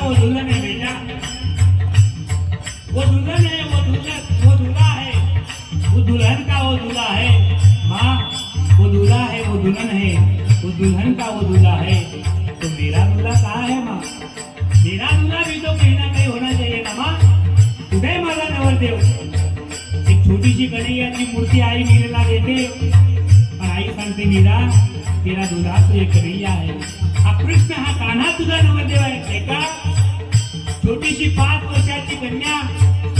वो दुल्हन है बेटा, वो दुल्हन है, वो दूल्हा है, वो दुल्हन का वो दूल्हा है। माँ वो दूल्हा है, वो दुल्हन है, वो दुल्हन का वो दूल्हा है। तो मेरा दूल्हा कहाँ है माँ? मेरा दूल्हा भी तो कहीं ना कहीं होना चाहिए ना माँ। कुठे आहे माझा नवरदेव? एक छोटीशी गणेशाची मूर्ती आई मीरेला देते और आई सांगते मीरा तेरा दूल्हा तो एक कन्हैया है। हा कृष्ण, हा कान्हा तुझा नवरदेव आहे का? छोटीशी 5 वर्षाची कन्या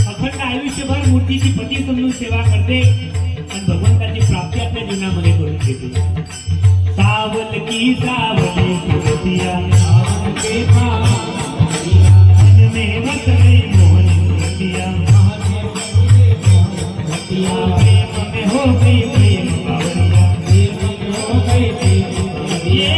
अखंड आयुष्यभर मूर्तीची पती समजून सेवा करते आणि भगवंताची प्राप्ती आपल्या जीवनामध्ये करून देते। सावल की सावली सुरतिया मन में बस गई मोहन सुरतिया, प्रेम में हो गई प्रेम बावरिया, ये